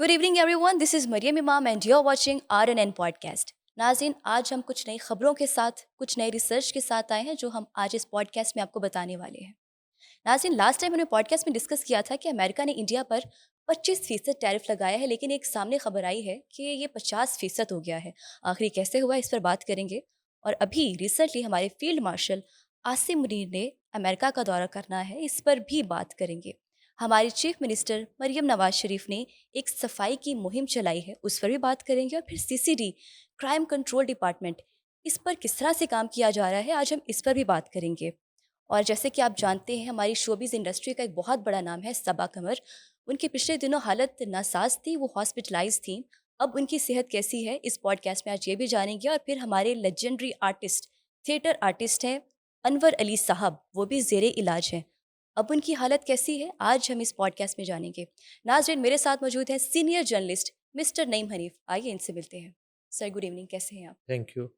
Good evening everyone, this is Maryam Imam and you are watching RNN podcast. नाज़रीन, आज हम कुछ नई खबरों के साथ, कुछ नई रिसर्च के साथ आए हैं जो हम आज इस पॉडकास्ट में आपको बताने वाले हैं। नाज़रीन, लास्ट टाइम हमने पॉडकास्ट में डिस्कस किया था कि अमेरिका ने इंडिया पर 25% टैरिफ लगाया है, लेकिन एक सामने खबर आई है कि ये 50% हो गया है। आखिर कैसे हुआ, इस पर बात करेंगे। और अभी रिसेंटली हमारे फील्ड मार्शल आसिम मुनीर ने अमेरिका का दौरा करना है, इस पर भी बात करेंगे। हमारी चीफ मिनिस्टर मरियम नवाज शरीफ ने एक सफाई की मुहिम चलाई है, उस पर भी बात करेंगे। और फिर CCD क्राइम कंट्रोल डिपार्टमेंट, इस पर किस तरह से काम किया जा रहा है, आज हम इस पर भी बात करेंगे। और जैसे कि आप जानते हैं, हमारी शोबिज़ इंडस्ट्री का एक बहुत बड़ा नाम है सबा कमर। उनकी पिछले दिनों हालत नासाज थी, वो हॉस्पिटलाइज थी। अब उनकी सेहत कैसी है, इस पॉडकास्ट में आज ये भी जानेंगे। और फिर हमारे लेजेंडरी आर्टिस्ट, थिएटर आर्टिस्ट हैं अनवर अली साहब, वो भी ज़ेरे इलाज हैं। अब उनकी हालत कैसी है, आज हम इस पॉडकास्ट में जानेंगे। नाज़रीन, मेरे साथ मौजूद है senior journalist mister Naeem Hanif. आइए इनसे मिलते हैं। सर, गुड इवनिंग, कैसे हैं आप? Thank you.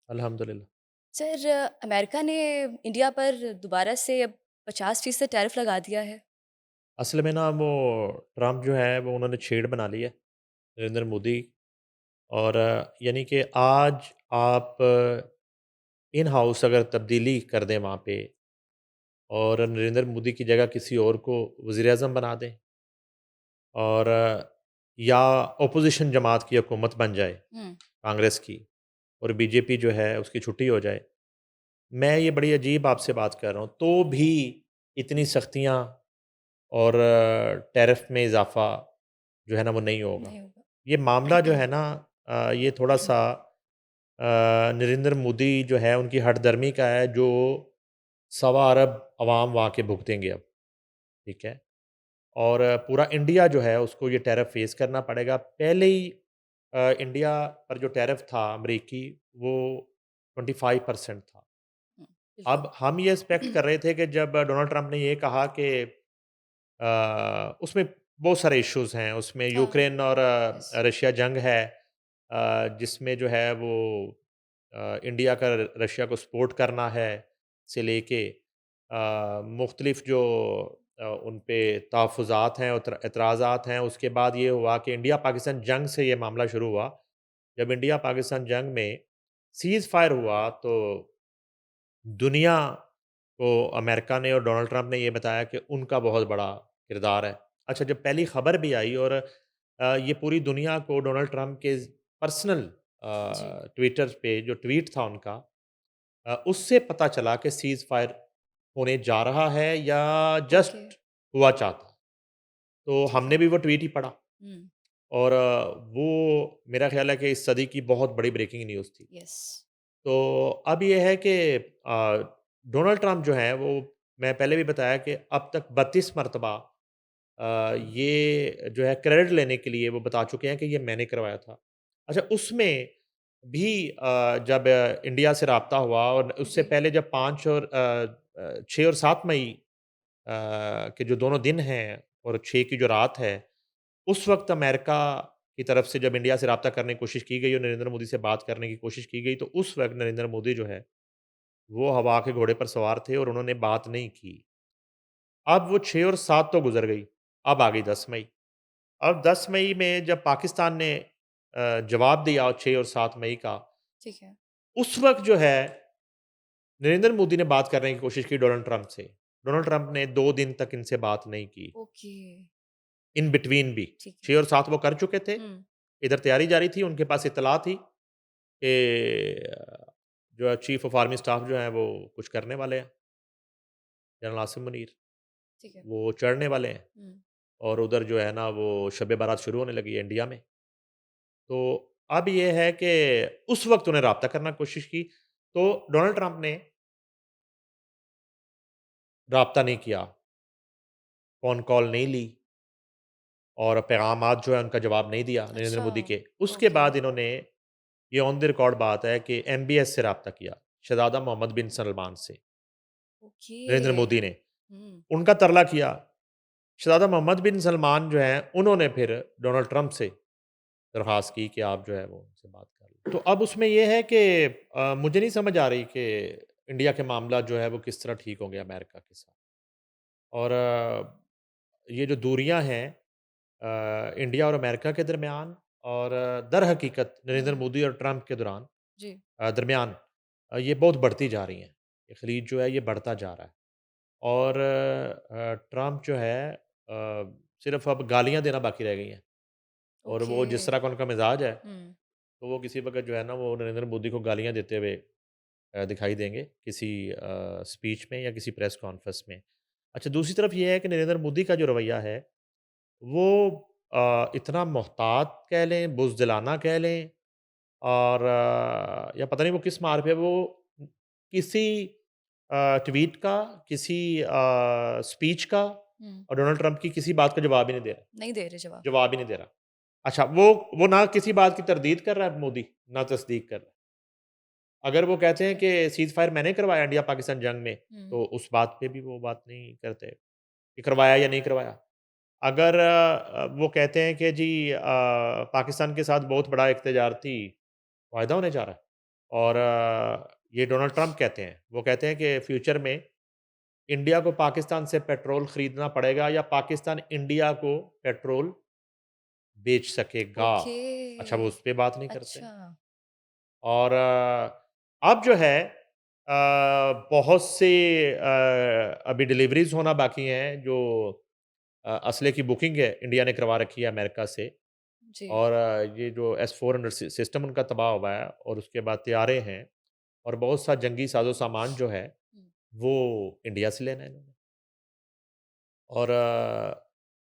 अल्हम्दुलिल्लाह। सर, अमेरिका ने इंडिया पर दोबारा से अब 50% टैरिफ लगा दिया है। असल में ना वो ट्रम्प जो है वो उन्होंने छेड़ बना ली है, नरेंद्र मोदी। और यानी कि आज आप इन हाउस अगर तब्दीली कर दें वहाँ पे और नरेंद्र मोदी की जगह किसी और को वज़ीर-ए-आज़म बना दें और या अपोज़िशन जमात की हुकूमत बन जाए, हुँ। कांग्रेस की, और बीजेपी जो है उसकी छुट्टी हो जाए। मैं ये बड़ी अजीब आपसे बात कर रहा हूँ, तो भी इतनी सख्तियाँ और टैरिफ में इज़ाफ़ा जो है ना वो नहीं होगा। नहीं होगा। ये मामला जो है ना ये थोड़ा-सा नरेंद्र मोदी जो है उनकी हठधर्मी का है, जो सवा अरब अवाम वहाँ के भुगतेंगे अब, ठीक है? और पूरा इंडिया जो है उसको ये टैरिफ फ़ेस करना पड़ेगा। पहले ही इंडिया पर जो टैरिफ था अमरीकी, वो 25% था। हुँ, बिल्कुल। अब हम ये एक्सपेक्ट कर रहे थे कि जब डोनाल्ड ट्रंप ने ये कहा कि उसमें बहुत सारे इश्यूज़ हैं, उसमें हाँ, यूक्रेन और यस। रशिया जंग है, जिसमें जो है वो इंडिया का रशिया को सपोर्ट करना है से लेके मुख्तलिफ जो उन पे तहफ़्फ़ुज़ात हैं, एतराज़ात हैं। उसके बाद ये हुआ कि इंडिया पाकिस्तान जंग से ये मामला शुरू हुआ। जब इंडिया पाकिस्तान जंग में सीज़ फायर हुआ तो दुनिया को अमेरिका ने और डोनाल्ड ट्रंप ने ये बताया कि उनका बहुत बड़ा किरदार है। अच्छा, जब पहली खबर भी आई और ये पूरी दुनिया को डोनाल्ड ट्रंप के पर्सनल जी, ट्विटर पे जो ट्वीट था उनका, उससे पता चला कि सीज़ फायर होने जा रहा है या ओके, जस्ट हुआ चाहता। तो ठीक हमने है। भी वो ट्वीट ही पढ़ा हुँ, और वो मेरा ख़्याल है कि इस सदी की बहुत बड़ी ब्रेकिंग न्यूज़ थी। यस। तो अब ये है कि डोनाल्ड ट्रंप जो हैं वो, मैं पहले भी बताया कि अब तक 32 मरतबा ये जो है क्रेडिट लेने के लिए वो बता चुके हैं कि ये मैंने करवाया था। अच्छा, उसमें भी जब इंडिया से राब्ता हुआ और उससे जी, पहले जब 5 और 6 और 7 मई के जो दोनों दिन हैं और 6 की जो रात है, उस वक़्त अमेरिका की तरफ से जब इंडिया से राब्ता करने की कोशिश की गई और नरेंद्र मोदी से बात करने की कोशिश की गई, तो उस वक़्त नरेंद्र मोदी जो है, वो हवा के घोड़े पर सवार थे और उन्होंने बात नहीं की। अब वो 6 और 7 तो गुज़र गई, अब आ गई 10 मई। अब 10 मई में जब पाकिस्तान ने जवाब दिया 6 और 7 मई का, ठीक है। उस वक़्त जो है नरेंद्र मोदी ने बात करने की कोशिश की डोनाल्ड ट्रंप से। डोनाल्ड ट्रंप ने 2 दिन तक इनसे बात नहीं की। ओके, इन बिटवीन भी ठीक है। 6 और 7 वो कर चुके थे। हुँ, इधर तैयारी जारी थी, उनके पास इत्तला थी कि जो है चीफ ऑफ आर्मी स्टाफ जो है वो कुछ करने वाले हैं, जनरल आसिम मुनीर, ठीक है। वो चढ़ने वाले हैं हुँ, और उधर जो है ना वो शब बारात शुरू होने लगी है इंडिया में। तो अब ये है कि उस वक़्त उन्हें राब्ता करना कोशिश की, तो डोनाल्ड ट्रंप ने राब्ता नहीं किया, फ़ोन कॉल नहीं ली और पैगामात जो है उनका जवाब नहीं दिया नरेंद्र अच्छा, मोदी के। उसके ओके, बाद इन्होंने, ये ऑन द रिकॉर्ड बात है कि एमबीएस से राब्ता किया, शहज़ादा मोहम्मद बिन सलमान से, ओके। नरेंद्र मोदी ने। हुँ, उनका तरला किया। शहज़ादा मोहम्मद बिन सलमान जो हैं, उन्होंने फिर डोनाल्ड ट्रंप से दरख़्वास्त की कि आप जो है वो उनसे बात कर लें। तो अब उसमें ये है कि मुझे नहीं समझ आ रही कि इंडिया के मामला जो है वो किस तरह ठीक होंगे अमेरिका के साथ। और ये जो दूरियाँ हैं, इंडिया और अमेरिका के दरमियान और दर हकीकत नरेंद्र हुँ, मोदी और ट्रंप के दौरान जी, दरमियान ये बहुत बढ़ती जा रही हैं। ये खलीज जो है ये बढ़ता जा रहा है और ट्रंप जो है सिर्फ़ अब गालियाँ देना बाकी रह गई हैं और ओके। वो जिस तरह का उनका मिज़ाज है, हुँ, तो वो किसी वक़्त जो है ना वो नरेंद्र मोदी को गालियाँ देते हुए दिखाई देंगे किसी स्पीच में या किसी प्रेस कॉन्फ्रेंस में। अच्छा दूसरी तरफ ये है कि नरेंद्र मोदी का जो रवैया है वो इतना मोहतात कह लें, बुज़दिलाना कह लें और या पता नहीं वो किस मार पे वो किसी ट्वीट का, किसी स्पीच का हुँ, और डोनाल्ड ट्रंप की किसी बात का जवाब ही नहीं दे रहा। नहीं दे रहे जवाब। जवाब ही नहीं दे रहा। अच्छा वो ना किसी बात की तरदीद कर रहा है मोदी, ना तस्दीक कर रहा है। अगर वो कहते हैं कि सीज़ फायर मैंने करवाया इंडिया पाकिस्तान जंग में, हुँ, तो उस बात पे भी वो बात नहीं करते कि करवाया या नहीं करवाया। अगर वो कहते हैं कि जी पाकिस्तान के साथ बहुत बड़ा एक तजारती वायदा होने जा रहा है और ये डोनाल्ड ट्रंप कहते हैं। वो कहते हैं कि फ्यूचर में इंडिया को पाकिस्तान से पेट्रोल खरीदना पड़ेगा या पाकिस्तान इंडिया को पेट्रोल बेच सकेगा। ओके, अच्छा वो उस पे बात नहीं करते। अच्छा। और अब जो है बहुत से अभी डिलीवरीज़ होना बाकी हैं जो असले की बुकिंग है इंडिया ने करवा रखी है अमेरिका से जी, और ये जो S-400 सिस्टम उनका तबाह हुआ है और उसके बाद तैयारे हैं और बहुत सा जंगी साज़ो सामान जो है हुँ, वो इंडिया से लेना है इन्होंने। और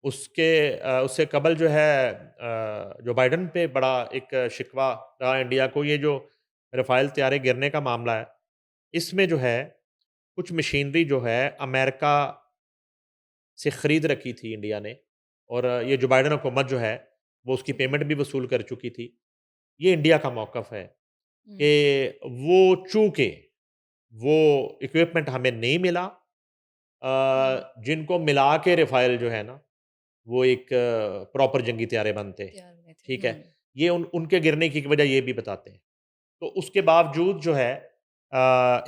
उससे कबल जो है जो बाइडेन पे बड़ा एक शिकवा रहा इंडिया को ये जो राफ़ेल तैयारे गिरने का मामला है, इसमें जो है कुछ मशीनरी जो है अमेरिका से ख़रीद रखी थी इंडिया ने और ये जो बाइडेन हुकूमत जो है, वो उसकी ठीक है। पेमेंट भी वसूल कर चुकी थी। ये इंडिया का मौक़िफ़ है हुँ, कि वो चूँकि वो इक्विपमेंट हमें नहीं मिला हुँ, जिनको मिला के राफ़ेल जो है ना वो एक प्रॉपर जंगी तैयारे बनते, तैयार हुए थे। ठीक है? हुँ, ये उनके गिरने की वजह ये भी बताते हैं। तो उसके बावजूद जो है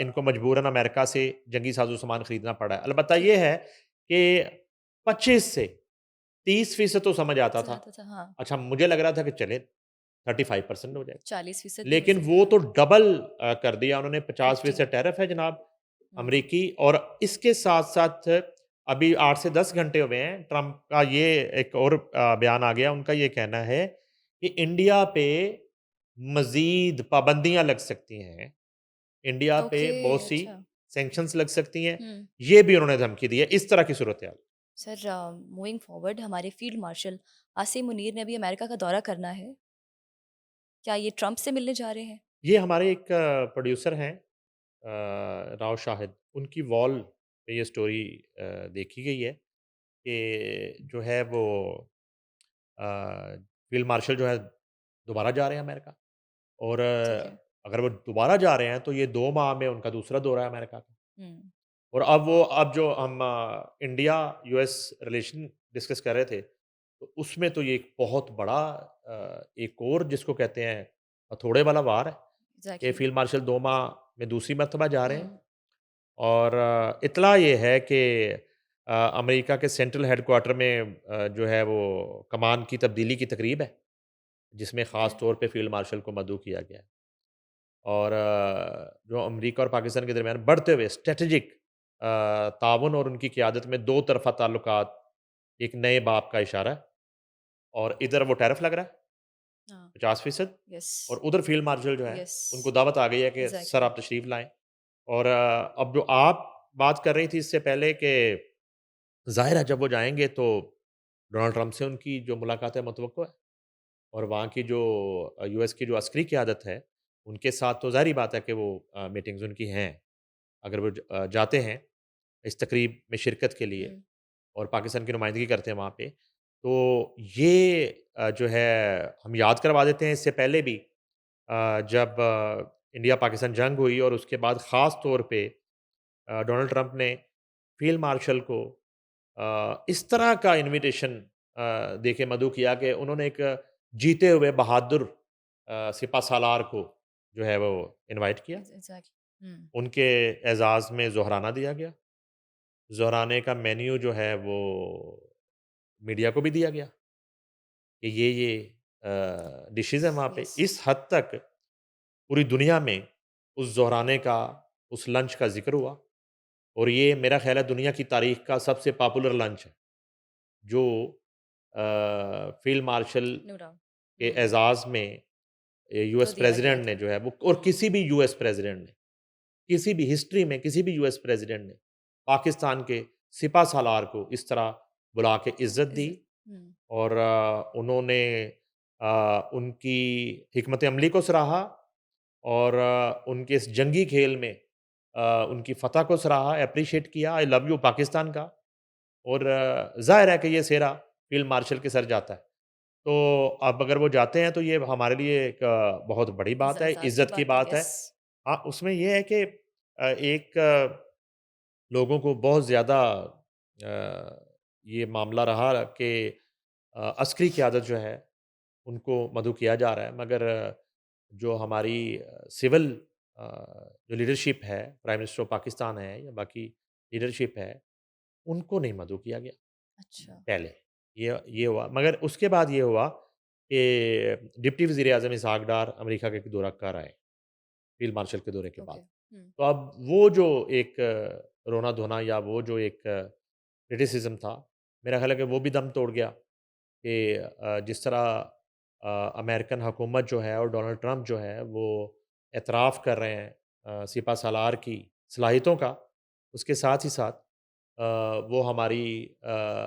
इनको मजबूरन अमेरिका से जंगी साज़ो-सामान खरीदना पड़ा है। अलबत्ता ये ठीक है। है कि 25 से 30% तो समझ आता था। ज़्यादा था, हाँ, अच्छा मुझे लग रहा था कि चले 35% हो जाएगा। 40% भी हो लेकिन सकता वो है। तो डबल कर दिया उन्होंने 50 50% टैरिफ है जनाब हुँ, अमरीकी और इसके साथ-साथ अभी 8 से 10 घंटे हुए हैं ट्रंप का ये एक और बयान आ गया उनका ये कहना है कि इंडिया पे मज़ीद पाबंदियाँ लग सकती हैं। इंडिया पे ओके, बहुत सी अच्छा। सैंक्शंस लग सकती हैं। हुँ, ये भी उन्होंने धमकी दी है, इस तरह की सूरत-ए-हाल। सर मूविंग फॉरवर्ड हमारे फील्ड मार्शल आसिम मुनीर ने भी अमेरिका का दौरा करना है। क्या ये ट्रंप से मिलने जा रहे हैं? ये हमारे एक प्रोड्यूसर हैं राव शाहिद, उनकी वॉल पे ये स्टोरी देखी गई है कि जो है वो फील्ड मार्शल जो है दोबारा जा रहे हैं अमेरिका और ठीक है। अगर वो दोबारा जा रहे हैं तो ये 2 माह में उनका दूसरा दौरा है अमेरिका का। हुँ, और अब जो हम इंडिया यूएस रिलेशन डिस्कस कर रहे थे, तो उसमें तो ये एक बहुत बड़ा एक और जिसको कहते हैं हथौड़े वाला वार है कि एग्ज़ैक्टली। फील्ड मार्शल 2 माह में दूसरी मर्तबा जा रहे हैं। हुँ, और इत्तला ये है कि अमेरिका के सेंट्रल हेडक्वार्टर में जो है वो कमान की तब्दीली की तकरीब है, जिसमें ठीक ख़ास है। तौर पे फ़ील्ड मार्शल को मदऊ किया गया है। और जो अमेरिका और पाकिस्तान के दरमियान बढ़ते हुए स्ट्रैटेजिक ताउन और उनकी क़ियादत में दो तरफ़ा ताल्लुकात एक नए बाब का इशारा है और इधर वो टैरिफ लग रहा है हाँ, 50% यस, और उधर फ़ील्ड मार्शल जो है, यस, उनको दावत आ गई है कि सर एग्ज़ैक्टली। आप तशरीफ़ लाएँ। और अब जो आप बात कर रही थी इससे पहले कि ज़ाहिर है जब वो जाएँगे तो डोनाल्ड ट्रंप से उनकी जो मुलाकात है मुतवक्को है और वहाँ की जो यूएस की जो अस्करी क़यादत है, उनके साथ तो ज़ाहिर-सी बात है कि वो मीटिंग्स उनकी हैं। अगर वो जाते हैं इस तकरीब में शिरकत के लिए हुँ, और पाकिस्तान की नुमाइंदगी करते हैं वहाँ पे, तो ये जो है हम याद करवा देते हैं इससे पहले भी जब इंडिया पाकिस्तान जंग हुई और उसके बाद ख़ास तौर पे डोनाल्ड ट्रंप ने फ़ील्ड मार्शल को इस तरह का इन्विटेशन दे के मदऊ किया कि उन्होंने एक जीते हुए बहादुर सिपह सालार को जो है वो इनवाइट किया। एग्ज़ैक्टली। हुँ, उनके एज़ाज़ में ज़ोहराना दिया गया। ज़ोहराने का मेन्यू जो है वो मीडिया को भी दिया गया कि ये डिशेज़ हैं वहाँ पे। यस। इस हद तक पूरी दुनिया में उस ज़ोराने का, उस लंच का ज़िक्र हुआ और ये मेरा ख़्याल है दुनिया की तारीख़ का सबसे पॉपुलर लंच है, जो फ़ील्ड मार्शल नो डाउट। के हुँ, एज़ाज़ में जो यूएस दिया गया प्रेसिडेंट ने था। जो है वो और किसी भी यूएस प्रेसिडेंट ने, किसी भी हिस्ट्री में किसी भी यूएस प्रेसिडेंट ने पाकिस्तान के सिपा-सालार को इस तरह बुला के इज़्ज़त दी इज़ हुँ, और उन्होंने उनकी हिकमत अमली को सराहा और उनके इस जंगी खेल में उनकी फ़तह को सराहा, एप्रिशिएट किया, आई लव यू पाकिस्तान का और ज़ाहिर है कि ये सेहरा फ़ील्ड मार्शल के सर जाता है। तो अब अगर वो जाते हैं तो ये हमारे लिए एक बहुत बड़ी बात है, इज़्ज़त की इज़्ज़त की बात है, बात है। यस। हाँ, उसमें ये है कि एक लोगों को बहुत ज़्यादा ये मामला रहा कि अस्करी क़यादत जो है, उनको मदऊ किया जा रहा है, मगर जो हमारी सिविल जो लीडरशिप है, प्राइम मिनिस्टर ऑफ पाकिस्तान है या बाकी लीडरशिप है, उनको नहीं मदऊ किया गया अच्छा, पहले। ये हुआ, मगर उसके बाद ये हुआ कि डिप्टी वज़ीर-ए-आज़म इसहाक़ डार अमेरिका का एक दौरा कर आए, फ़ील्ड मार्शल के दौरे के ओके। बाद। हुँ, तो अब वो जो एक रोना-धोना या वो जो एक क्रिटिसिज़्म था, मेरा ख़्याल है कि वो भी दम तोड़ गया कि जिस तरह अमेरिकन हुकूमत जो है और डोनाल्ड ट्रंप जो है वो एतराफ़ कर रहे हैं सिपा-सालार की सलाहियतों का, उसके साथ ही साथ वो हमारी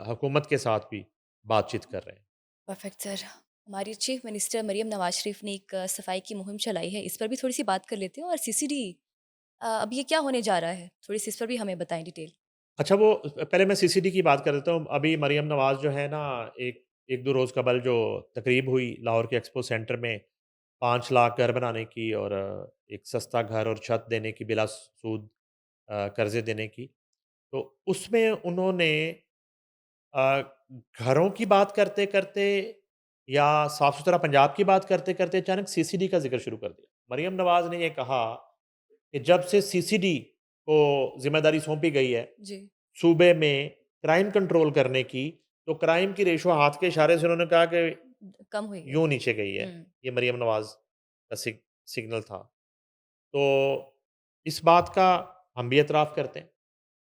हुकूमत के साथ भी बातचीत कर रहे हैं। Perfect sir. हमारी चीफ मिनिस्टर मरियम नवाज़ शरीफ ने एक सफाई की मुहिम चलाई है, इस पर भी थोड़ी-सी बात कर लेते हैं और सीसीडी अब ये क्या होने जा रहा है? थोड़ी-सी इस पर भी हमें बताएँ डिटेल। अच्छा वो पहले मैं सीसीडी की बात कर देता हूँ। अभी मरियम नवाज़ जो है ना, एक 1-2 रोज़ कबल जो तकरीब हुई लाहौर के एक्सपो सेंटर में 5 लाख घर बनाने की और एक सस्ता घर और छत देने की बिला सूद कर्ज़े देने की। तो उसमें उन्होंने अ, घरों की बात करते-करते या साफ-सुथरा पंजाब की बात करते-करते अचानक सीसीडी का ज़िक्र शुरू कर दिया। मरियम नवाज़ ने ये कहा कि जब से सीसीडी को ज़िम्मेदारी सौंपी गई है जी, सूबे में क्राइम कंट्रोल करने की, तो क्राइम की रेशो हाथ के इशारे से उन्होंने कहा कि कम हुई है। यूँ नीचे गई है। हुँ, ये मरियम नवाज़ का सिग्नल था। तो इस बात का हम भी एतराफ़ करते हैं।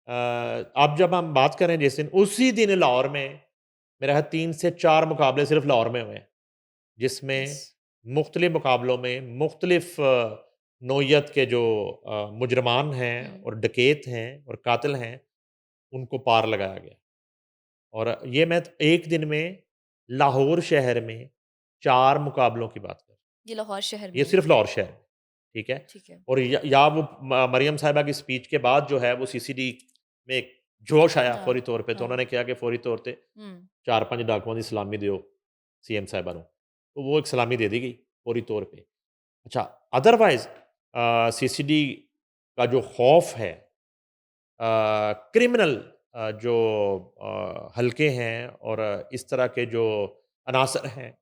अब जब हम बात करें जिस दिन, उसी दिन लाहौर में मेरा ख़्याल 3 से 4 मुकाबले सिर्फ़ लाहौर में हुए हैं, यस। जिसमें मुख्तलिफ़ मुकाबलों में मुख्तलिफ़ नौइयत के जो मुजरमान हैं हुँ, और डकैत हैं और कातिल हैं, उनको पार लगाया गया। और ये मैं एक दिन में लाहौर शहर में 4 मुकाबलों की बात कर रहा ये लाहौर शहर हूँ। में ये हुआ। सिर्फ़ लाहौर शहर में, ठीक है? ठीक है। और या वो मरियम साहिबा की स्पीच के बाद जो है वो सीसीडी में एक जोश आया हाँ, फौरी तौर पे, तो हाँ। उन्होंने कहा कि फौरी तौर ते हुँ, 4-5 डाकुओं की सलामी दियो सीएम साहिबा ਨੂੰ। तो वो एक सलामी दे दी गई फौरी तौर पे। अच्छा, अदरवाइज़ सीसीडी का जो खौफ है क्रिमिनल जो हल्के हैं और इस तरह के जो अनासर हैं,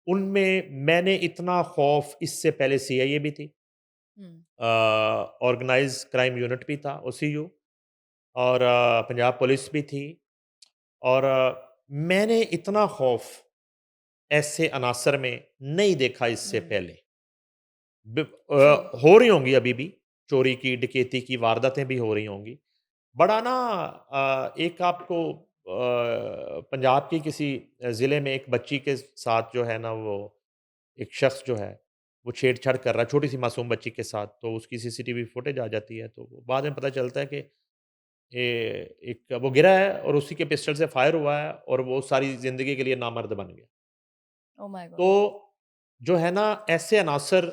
उनमें मैंने इतना खौफ इससे पहले सीआईए भी थी, हुँ, ऑर्गेनाइज़ क्राइम यूनिट भी था ओसीयू और पंजाब पुलिस भी थी और मैंने इतना खौफ ऐसे अनासर में नहीं देखा इससे हुँ। पहले। ट्रू। हो रही होंगी अभी भी, चोरी की, डकैती की वारदातें भी हो रही होंगी। बड़ा ना एक आपको पंजाब के किसी ज़िले में एक बच्ची के साथ जो है ना वो एक शख़्स जो है, वो छेड़-छाड़ कर रहा है, छोटी-सी मासूम बच्ची के साथ, तो उसकी सीसीटीवी फुटेज आ जाती है, तो वो बाद में पता चलता है कि ये एक वो गिरा है और उसी के पिस्टल से फायर हुआ है और वो सारी ज़िंदगी के लिए नामर्द बन गया। ओह माय तो गॉड! जो है ना ऐसे अनासर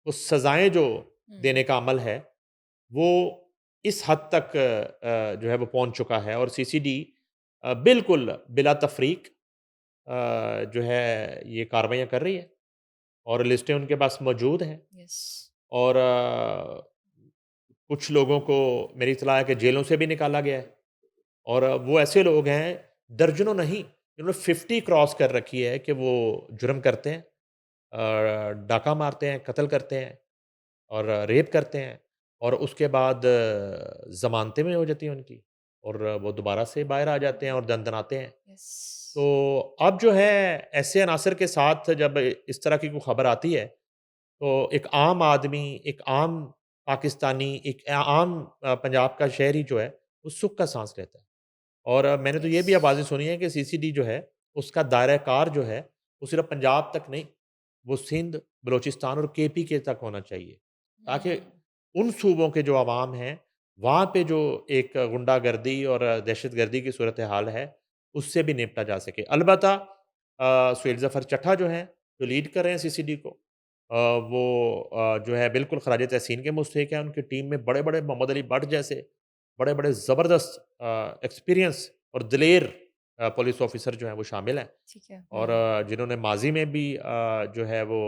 को सज़ाएँ जो हुँ, देने का अमल है, वो इस हद तक जो है वो पहुँच चुका है और सीसीडी बिल्कुल बिला तफ़रीक जो है ये कार्रवाइयाँ कर रही है और लिस्टें उनके पास मौजूद हैं यस। और कुछ लोगों को मेरी इत्तला है कि जेलों से भी निकाला गया है और वो ऐसे लोग हैं, दर्जनों नहीं, जिन्होंने 50 क्रॉस कर रखी है कि वो जुर्म करते हैं, डाका मारते हैं, कत्ल करते हैं और रेप करते हैं और उसके बाद ज़मानतें में हो जाती हैं उनकी और वो दोबारा से बाहर आ जाते हैं और दनदनाते हैं। यस। तो अब जो है ऐसे अनासर के साथ जब इस तरह की कोई खबर आती है, तो एक आम आदमी, एक आम पाकिस्तानी, एक आम पंजाब का शहरी जो है, वो सुःख का साँस लेता है। और मैंने तो ये यस। भी आवाज़ें सुनी हैं कि सीसीडी जो है, उसका दायरा-कार जो है, वो सिर्फ़ पंजाब तक नहीं, वो सिंध, बलूचिस्तान और केपी के तक होना चाहिए। ताकि हुँ। उन सूबों के जो अवाम हैं, वहाँ पे जो एक गुंडागर्दी और दहशतगर्दी की सूरत-ए-हाल है, उससे भी निपटा जा सके। अलबत्ता सुहेल ज़फ़र चट्ठा जो हैं, जो लीड कर रहे हैं सीसीडी को, वो जो है बिल्कुल ख़राज तहसीन के मुस्तहिक हैं। उनकी टीम में बड़े-बड़े मोहम्मद अली भट्ट जैसे बड़े-बड़े ज़बरदस्त एक्सपीरियंस और दिलेर पुलिस ऑफ़िसर जो हैं, वो शामिल हैं। ठीक है। और हुँ। जिन्होंने माज़ी में भी जो है वो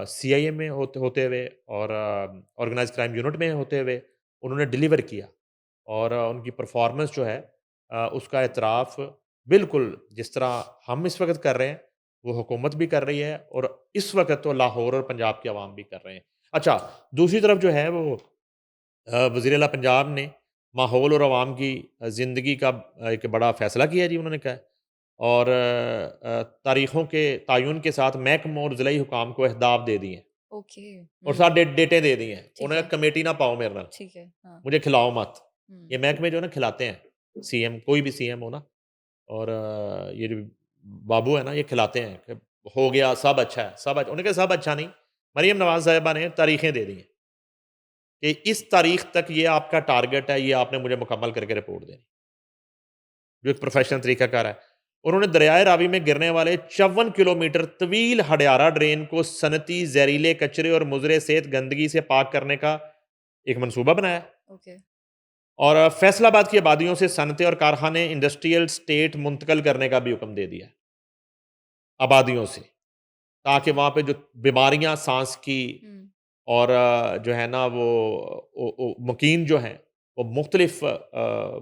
सीआईए में होते होते हुए और ऑर्गेनाइज़्ड क्राइम यूनिट में होते हुए उन्होंने डिलीवर किया। और उनकी परफ़ॉर्मेंस जो है उसका एतराफ़ बिल्कुल जिस तरह हम इस वक़्त कर रहे हैं, वो हुकूमत भी कर रही है और इस वक़्त तो लाहौर और पंजाब के अवाम भी कर रहे हैं। अच्छा, दूसरी तरफ जो है वो वज़ीर आला पंजाब ने माहौल और अवाम की ज़िंदगी का एक बड़ा फ़ैसला किया जी उन्होंने कहा है। और तारीख़ों के तयन के साथ महकमों और ज़िला हुकाम को अहदाफ दे दिए हैं ओके। और साथ हुँ। डेटें दे दी हैं। ठीक उन्हें है, कमेटी ना पाओ मेरे नाल, ठीक है। हाँ। मुझे खिलाओ मत। हुँ। ये महकमे जो है ना खिलाते हैं, सीएम कोई भी सीएम हो ना। और ये जो बाबू है ना ये खिलाते हैं कि हो गया सब अच्छा है, उन्होंने कहा सब अच्छा नहीं। मरियम नवाज़ साहिबा ने तारीखें दे दी हैं कि इस तारीख तक ये आपका टारगेट है, ये आपने मुझे मुकम्मल करके रिपोर्ट देनी। जो एक ठीक प्रोफ़ेशनल है। तरीक़ाकार है। उन्होंने दरियाए रावी में गिरने वाले 54 किलोमीटर तवील हडियारा ड्रेन को सनती, ज़हरीले कचरे और मुज़रे सेहत गंदगी से पाक करने का एक मंसूबा बनाया है। ओके। और फैसलाबाद की आबादियों से सनतें और कारखाने इंडस्ट्रियल स्टेट मुंतकिल करने का भी हुक्म दे दिया है, आबादियों से। ताकि ओके। वहाँ पे जो बीमारियाँ साँस की हुँ। और जो है ना वो मुकीम जो हैं, वो मुख्तलिफ़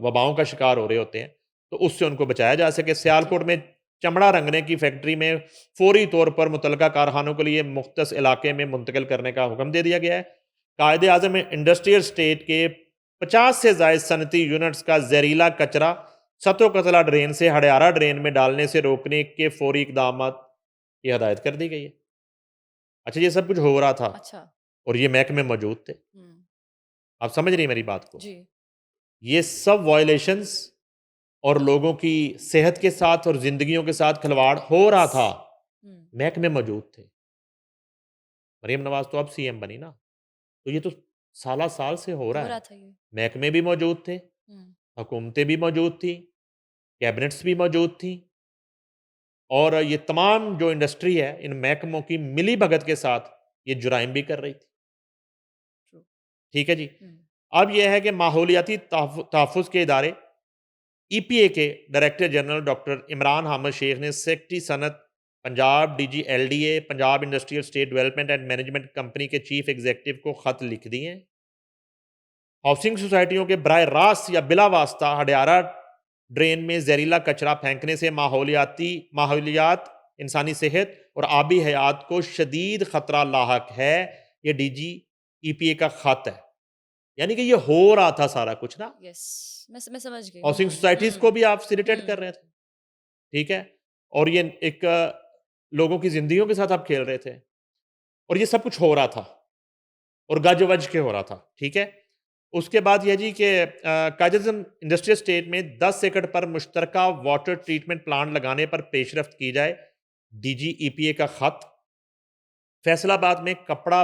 वबाओं का शिकार हो रहे होते हैं, तो उससे उनको बचाया जा सके। ठीक सियालकोट है। में चमड़ा रंगने की फैक्ट्री में फ़ौरी तौर पर मुतल्लका कारखानों के लिए मुख्तस इलाके में मुंतकिल करने का हुक्म दे दिया गया है। कायदे-आज़म ने इंडस्ट्रियल स्टेट के 50 से ज़ायद सनती यूनिट्स का ज़हरीला कचरा सतो कतला ड्रेन से हडियारा ड्रेन में डालने से रोकने के फ़ौरी इक़दामात की हदायत कर दी गई है। अच्छा, ये सब कुछ हो रहा था अच्छा। और ये महकमे मौजूद थे। हुँ। आप समझ रही हैं मेरी बात को? जी। ये सब वायलेशंस और लोगों की सेहत के साथ और ज़िंदगियों के साथ खिलवाड़ हो रहा यस। था। हुँ। महकमे मौजूद थे। मरीम नवाज़ तो अब सीएम बनी ना, तो ये तो साला-साल से हो रहा हो रहा है। था ये। महकमे भी मौजूद थे, हुँ। हुकूमतें भी मौजूद थी, कैबिनेट्स भी मौजूद थी और ये तमाम जो इंडस्ट्री है, इन महकमों की मिली-भगत के साथ ये जुराइम भी कर रही थी। ट्रू। ठीक है जी? हुँ। अब ये है कि माहौलियाती तहफ़्फ़ुज़ के इदारे ईपीए के director general doctor Imran Hamid Sheikh ने सेक्रेटरी सनत Punjab, DG LDA, Punjab industrial estate development and management company के चीफ एग्जीक्यूटिव को खत लिख दिए हैं। हाउसिंग सोसाइटियों के बराह रास्त या बिला वास्ता हडियारा ड्रेन में जहरीला कचरा फेंकने से माहौलियात, इंसानी सेहत और आबी हयात को शदीद खतरा लाहक है। ये डीजी ईपीए का खत है। यानी कि ये हो रहा था सारा कुछ ना। यस। मैं समझ गई। हाउसिंग हुँ। सोसाइटीज़ को हुँ। भी आप फैसिलिटेट कर हुँ। रहे थे। ठीक है? और ये एक लोगों की ज़िंदगियों के साथ आप खेल रहे थे और ये सब कुछ हो रहा था और गज-वज के हो रहा था, ठीक है? उसके बाद ये जी कि कायदेआज़म इंडस्ट्रियल स्टेट में 10 एकड़ पर मुश्तरका वाटर ट्रीटमेंट प्लांट लगाने पर पेशरफ्त की जाए, डीजी ईपीए का खत। फैसलाबाद में कपड़ा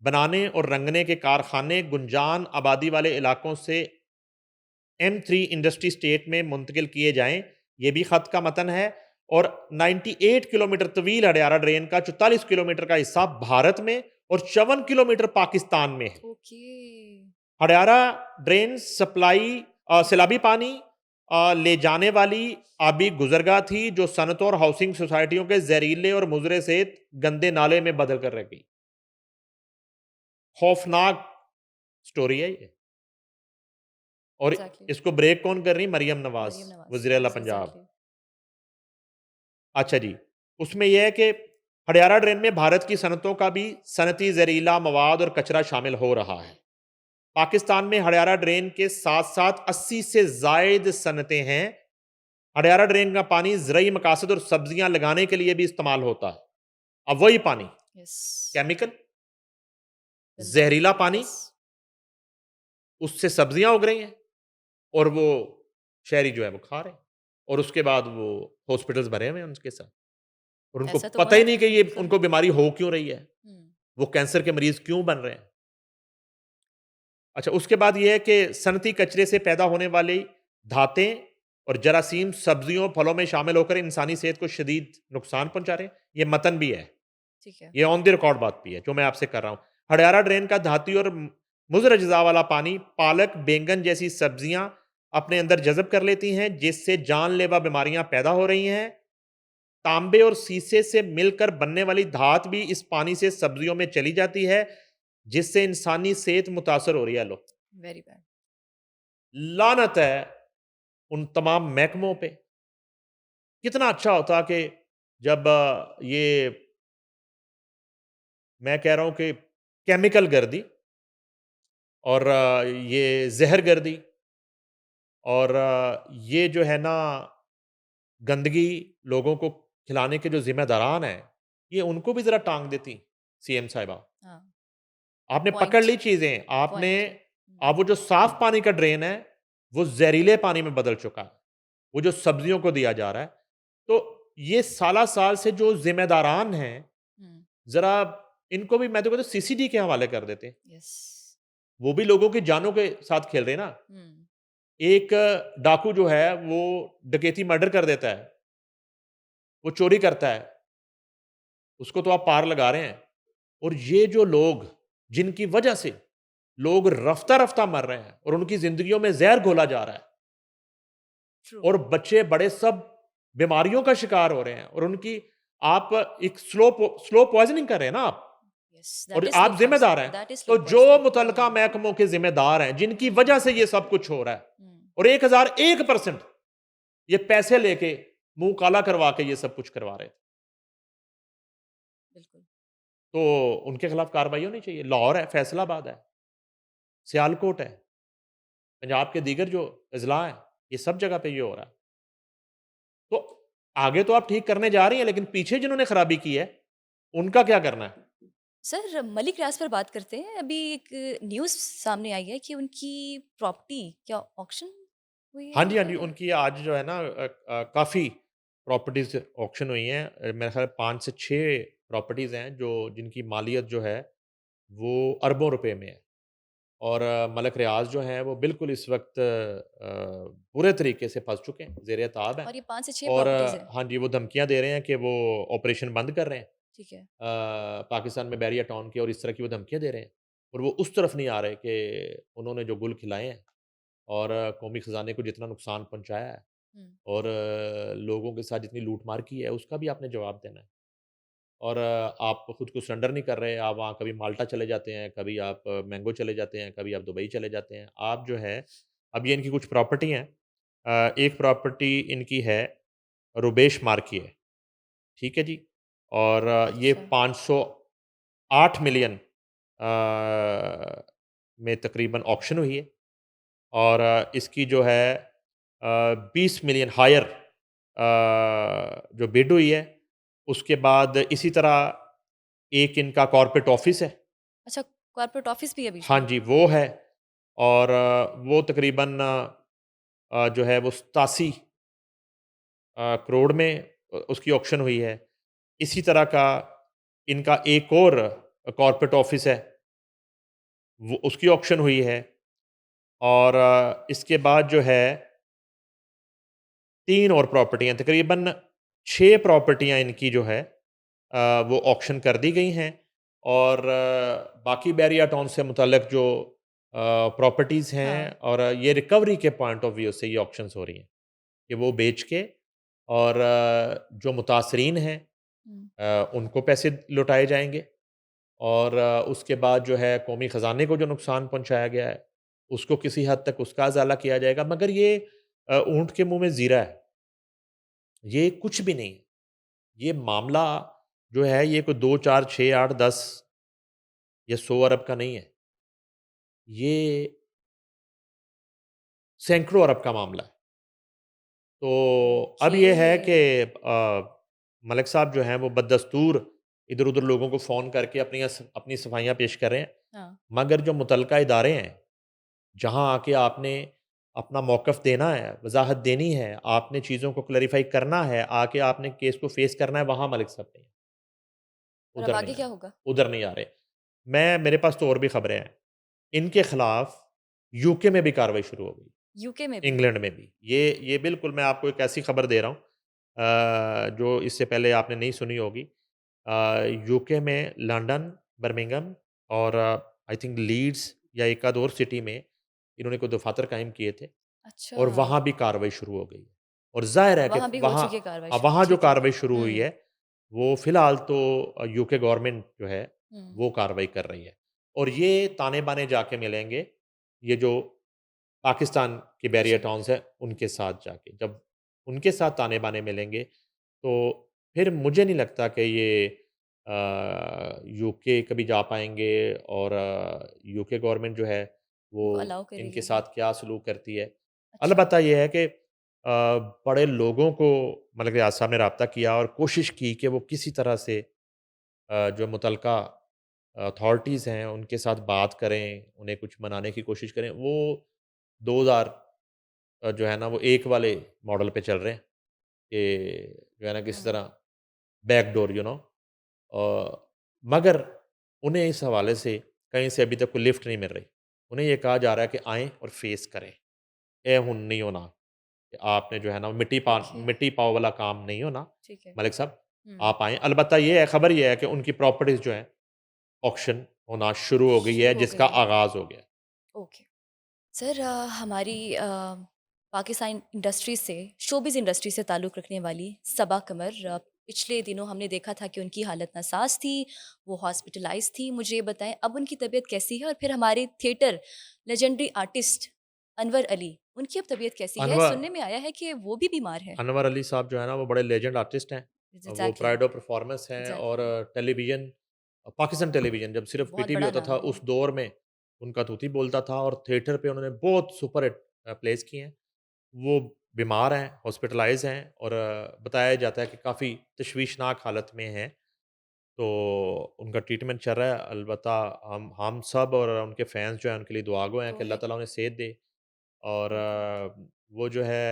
बनाने और रंगने के कारखाने गुंजान आबादी वाले इलाकों से M3 इंडस्ट्री स्टेट में मुंतकिल किए जाएँ, ये भी खत का मतन है। और 98 किलोमीटर तवील हडियारा ड्रेन का 44 किलोमीटर का हिस्सा भारत में और 54 किलोमीटर पाकिस्तान में है। ओके। हडियारा ड्रेन सैलाबी पानी ले जाने वाली आबी गुजरगाह थी जो सनतों और हाउसिंग सोसाइटियों के जहरीले और मुजरे से गंदे नाले में बदल कर रह गई। खौफनाक स्टोरी है ये। और एग्ज़ैक्टली। इसको ब्रेक कौन कर रही? मरियम नवाज, मरियम नवाज़। वज़ीर आला यस, पंजाब। एग्ज़ैक्टली। अच्छा जी, उसमें यह है कि हडियारा ड्रेन में भारत की सनतों का भी सनती जहरीला मवाद और कचरा शामिल हो रहा है। पाकिस्तान में हडियारा ड्रेन के साथ साथ 80 से जायद सनतें हैं अडयारा ड्रेन का पानी ज़रूरी मकासद और सब्जियां लगाने के लिए भी इस्तेमाल होता है। अब वही पानी यस, केमिकल, गंदा, जहरीला पानी, यस, उससे सब्जियां उग रही हैं और वो शहरी जो है वो खा रहे हैं और उसके बाद वो हॉस्पिटल्स भरे हुए हैं उनके साथ और उनको ऐसा तो पता होना ही नहीं कि ये बिल्कुल। उनको बीमारी हो क्यों रही है, हुँ, वो कैंसर के मरीज क्यों बन रहे हैं। अच्छा, उसके बाद ये है कि सनती कचरे से पैदा होने वाली धातें और जरासीम सब्जियों फलों में शामिल होकर इंसानी सेहत को शदीद नुकसान पहुंचा रहे हैं। ये मतन भी है, ठीक है। ये ऑन द रिकॉर्ड बात भी है जो मैं आपसे कर रहा हूं। हडियारा ड्रेन का धाती और मुज़र अज़ा वाला पानी पालक बैंगन जैसी सब्जियां अपने अंदर जज़ब कर लेती हैं, जिससे जानलेवा बीमारियां पैदा हो रही हैं। तांबे और शीशे से मिलकर बनने वाली धात भी इस पानी से सब्जियों में चली जाती है, जिससे इंसानी सेहत मुतासर हो रही है। लो, वेरी बैड। लानत है उन तमाम महकमों पे। कितना अच्छा होता कि जब ये मैं कह रहा हूं कि केमिकल गर्दी और ये ज़हर गर्दी और ये जो है ना गंदगी लोगों को खिलाने के जो ज़िम्मेदारान हैं, ये उनको भी ज़रा टाँग देती सीएम साहिबा। हाँ, आपने पकड़ पॉइंट, ली चीज़ें, आपने पॉइंट। अब वो जो साफ़ पानी का ड्रेन है, वो ज़हरीले पानी में बदल चुका है। वो जो सब्जियों को दिया जा रहा है। तो ये साला-साल से जो ज़िम्मेदारान हैं, हुँ, ज़रा इनको भी मैं तो कहता हूँ सीसीडी के हवाले कर देते हैं। यस। वो भी लोगों की जानों के साथ खेल रहे हैं ना। हुँ, एक डाकू जो है, वो डकैती मर्डर कर देता है, वो चोरी करता है, उसको तो आप पार लगा रहे हैं। और ये जो लोग, जिनकी वजह से लोग रफ्ता-रफ्ता मर रहे हैं और उनकी ज़िंदगियों में ज़हर घोला जा रहा है ट्रू, और बच्चे बड़े सब बीमारियों का शिकार हो रहे हैं और उनकी आप एक स्लो पॉइज़निंग कर रहे हैं ना आप यस, और दैट इज़ स्लो आप ज़िम्मेदार पॉइज़निंग, हैं। दैट इज़ स्लो तो जो पॉइज़निंग। मुतल्लका हुँ, महकमों के ज़िम्मेदार हैं, जिनकी हुँ, वजह से ये सब कुछ हो रहा है हुँ, और 1001% ये पैसे लेके मुँह काला करवा के ये सब कुछ करवा रहे थे। बिल्कुल। तो उनके खिलाफ कार्रवाई होनी चाहिए। लाहौर है, फैसलाबाद है, सियालकोट है, पंजाब के दीगर जो अज़ला हैं, ये सब जगह पे ये हो रहा है। तो आगे तो आप ठीक करने जा रही हैं, लेकिन पीछे जिन्होंने खराबी की है, उनका क्या करना है? सर मलिक रियाज़ पर बात करते हैं। अभी एक न्यूज़ सामने आई है कि उनकी प्रॉपर्टी क्या ऑक्शन हुई हाँ है जी, हाँ या जी, उनकी आज जो है ना काफ़ी प्रॉपर्टीज़ ऑक्शन हुई हैं। मेरे ख़्याल 5 से 6 प्रॉपर्टीज़ हैं जो जिनकी मालियत जो है, वो अरबों रुपए में है। और मलिक रियाज़ जो हैं, वो बिल्कुल इस वक़्त बुरे तरीके से फँस चुके हैं, ज़ेर-ए-ताब हैं। और ये 5 से 6 और प्रॉपर्टीज़ हैं। हाँ जी, वो धमकियाँ दे रहे हैं कि वो ऑपरेशन बंद कर रहे हैं। ठीक है। पाकिस्तान में बैरिया टाउन के और इस तरह की वो धमकियाँ दे रहे हैं। और वो उस तरफ नहीं आ रहे कि उन्होंने जो गुल खिलाए हैं और कौमी ख़ज़ाने को जितना नुकसान पहुँचाया है हुँ, और लोगों के साथ जितनी लूट-मार की है, उसका भी आपने जवाब देना है। और आप खुद को सरेंडर नहीं कर रहे, आप वहाँ कभी माल्टा चले जाते हैं, कभी आप मैंगो चले जाते हैं, कभी आप दुबई चले जाते हैं। आप जो है अब ये इनकी कुछ प्रॉपर्टी हैं। एक प्रॉपर्टी इनकी है रुबेश मार्किए, ठीक है जी? और ये अच्छा, 508 मिलियन में तकरीबन ऑक्शन हुई है और इसकी जो है 20 मिलियन हायर जो बिड हुई है, उसके बाद इसी तरह एक इनका कॉर्पोरेट ऑफ़िस है। अच्छा कॉर्पोरेट ऑफ़िस भी है बीच हाँ में? जी, वो है और वो तकरीबन जो है वो 87 करोड़ में उसकी ऑक्शन हुई है। इसी तरह का इनका एक और कॉर्पोरेट ऑफ़िस है, वो उसकी ऑक्शन हुई है और इसके बाद जो है 3 और प्रॉपर्टियाँ तकरीबन 6 प्रॉपर्टियाँ इनकी जो है वो ऑक्शन कर दी गई हैं और बाकी बैरिया टाउन से मुतल्लिक जो प्रॉपर्टीज़ हैं हाँ, और ये रिकवरी के पॉइंट ऑफ व्यू से ये ऑक्शंस हो रही हैं कि वो बेच के और जो मुतासरीन हैं हुँ, उनको पैसे लौटाए जाएँगे और उसके बाद जो है कौमी ख़ज़ाने को जो नुकसान पहुँचाया गया है, उसको किसी हद तक उसका अज़ाला किया जाएगा। मगर ये ऊँट के मुँह में ज़ीरा है, ये कुछ भी नहीं है। ये मामला जो है ये कोई 2, 4, 6, 8, 10 या 100 अरब का नहीं है। ये सैकड़ों अरब का मामला है। तो अब ये है कि ओके। मलिक साहब जो हैं वो बददस्तूर इधर-उधर लोगों को फ़ोन करके अपनी सफाइयाँ पेश कर रहे हैं। हाँ। मगर जो मुतलका इदारे हैं, जहाँ आके आपने अपना मौक़िफ़ देना है, वज़ाहत देनी है, आपने चीज़ों को क्लैरिफ़ाई करना है, आके आपने केस को फ़ेस करना है, वहाँ मलिक साहब नहीं है, और अब उधर आगे नहीं क्या आए, होगा? उधर नहीं आ रहे। मेरे पास तो और भी ख़बरें हैं। इनके खिलाफ़ यूके में भी कार्रवाई शुरू हो गई, यूके में भी? इंग्लैंड में भी। ये बिल्कुल मैं आपको एक ऐसी खबर दे रहा हूँ जो इससे पहले आपने नहीं सुनी होगी। यूके में लंदन, बर्मिंघम और आई थिंक लीड्स या एक आध और सिटी में इन्होंने कोई दफ़ातर कायम किए थे अच्छा, और वहाँ भी कार्रवाई शुरू हो गई। और ज़ाहिर है कि वहाँ भी हो वहाँ चुकी है कार्रवाई हाँ, शुरू, वहाँ जो ठीक है। कार्रवाई शुरू हुई हुँ, है, वो फ़िलहाल तो यूके गवर्नमेंट जो है, हुँ। वो कार्रवाई कर रही है। और ये ताने-बाने जाके मिलेंगे, ये जो पाकिस्तान के बैरियर जी, टाउन्स हैं, उनके साथ जाके। जब उनके साथ ताने-बाने मिलेंगे, तो फिर मुझे नहीं लगता कि ये यूके कभी जा पाएँगे और यूके गवर्नमेंट जो है, उनको वो अलाउ इनके करेगी वो। साथ क्या सलूक करती है। अच्छा, अलबत्ता ये है कि बड़े लोगों को मतलब रियाज़ साहब ने राब्ता किया और कोशिश की कि वो किसी तरह से जो मुतलका अथॉरिटीज़ हैं, उनके साथ बात करें, उन्हें कुछ मनाने की कोशिश करें। वो 2000 जो है ना, वो 1 वाले मॉडल पे चल रहे हैं कि जो है ना, किसी हुँ, तरह बैकडोर मगर उन्हें इस हवाले से कहीं से अभी तक कोई लिफ्ट नहीं मिल रही। उन्हें ये कहा जा रहा है कि आएँ और फेस करें। ए हुन नहीं होना कि आपने जो है ना ओके, मिट्टी पाँव वाला काम नहीं होना, ठीक है। मलिक साहब हुँ, आप आएँ। अलबत्ता ये है खबर ये है कि उनकी प्रॉपर्टीज़ जो हैं ऑक्शन होना शुरू हो गई है शुरू हो जिसका गई है। आगाज़ हो गया। ओके। सर हमारी पाकिस्तान इंडस्ट्री से शोबिज़ इंडस्ट्री से ताल्लुक़ रखने वाली सबा कमर पिछले दिनों हमने देखा था कि उनकी हालत नासाज़ थी, वो हॉस्पिटलाइज़ थी। मुझे ये बताएँ अब उनकी तबीयत कैसी है? और फिर हमारे theatre legendary artist Anwar Ali, उनकी अब तबीयत कैसी है? अनवर सुनने में आया है कि वो भी बीमार है। अनवर अली साहब जो है ना वो बड़े लेजेंड आर्टिस्ट हैं। वो एग्ज़ैक्टली, प्राइड ऑफ परफॉर्मेंस हैं और एग्ज़ैक्टली। टेलीविज़न पाकिस्तान टेलीविज़न जब सिर्फ़ बहुत पीटीवी बड़ा होता नाम था है वो। उस दौर में उनका तूती बोलता था और थिएटर पे उन्होंने बहुत सुपर हिट प्लेज़ किए हैं। वो बीमार हैं, हॉस्पिटलाइज़ हैं और बताया जाता है कि काफ़ी तशवीशनाक हालत में हैं। तो उनका ट्रीटमेंट चल रहा है। अलबत्ता हम सब और उनके फैन्स जो हैं उनके लिए दुआ गो हैं तो कि अल्लाह है ताला उन्हें सेहत दे और ओके, वो जो है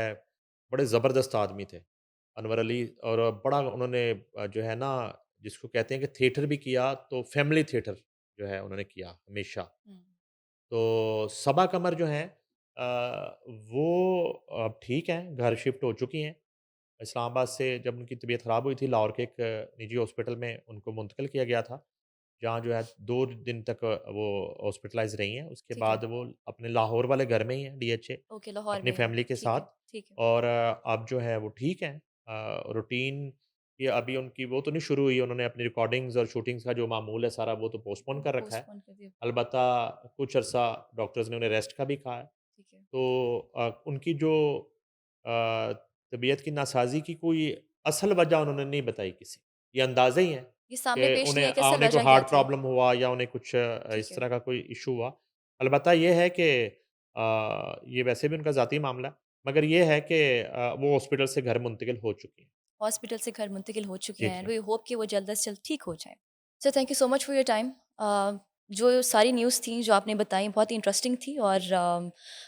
बड़े ज़बरदस्त आदमी थे। अनवर अली और बड़ा उन्होंने जो है ना जिसको कहते हैं कि थिएटर भी किया तो फैमिली थिएटर जो है उन्होंने किया हमेशा। हुँ, तो सबा कमर जो हैं वो अब ठीक हैं, घर शिफ्ट हो चुकी हैं। इस्लामाबाद से जब उनकी तबीयत ख़राब हुई थी लाहौर के एक निजी हॉस्पिटल में उनको मुंतकिल किया गया था, जहाँ जो है 2 दिन तक वो हॉस्पिटलाइज़ रही हैं। उसके ठीक है। बाद वो अपने लाहौर वाले घर में ही हैं डीएचए, ओके, लाहौर अपनी में है। फैमिली के ठीक है, साथ ठीक है। और अब जो है वो ठीक हैं। रूटीन ये अभी उनकी वो तो नहीं शुरू हुई, उन्होंने अपनी रिकॉर्डिंग्स और शूटिंग्स का जो मामूल है सारा वो तो पोस्टपोन वो कर रखा है। पोस्टपोन कर दिया। अलबत्ता कुछ अरसा डॉक्टर्स ने उन्हें रेस्ट का भी कहा है। ठीक है। तो उनकी जो अ, तबीयत की नासाज़ी की कोई असल वजह उन्होंने नहीं बताई किसी। ये अंदाज़े ही हैं ये सामने कि पेश नहीं है कि असल उन्हें कोई वजह क्या हार्ट थी? प्रॉब्लम हुआ या उन्हें कुछ ठीक इस है। तरह का कोई इश्यू हुआ। अलबत्ता ये है कि ये वैसे भी उनका ज़ाती मामला है, मगर ये है कि वो हॉस्पिटल से घर मुंतकिल हो चुकी हैं। हॉस्पिटल से घर मुंतकिल हो चुके जी, हैं एंड जी। वी होप कि वो जल्द से जल्द ठीक हो जाएँ। So thank you so much for your time. जो सारी न्यूज़ थी, जो आपने बताई बहुत ही इंटरेस्टिंग थी और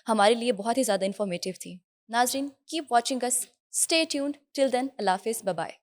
हमारे लिए बहुत ही ज़्यादा इन्फॉर्मेटिव थी। नाज़रीन keep watching us, stay tuned till then अल्लाह हाफ़िज़, बाय बाय।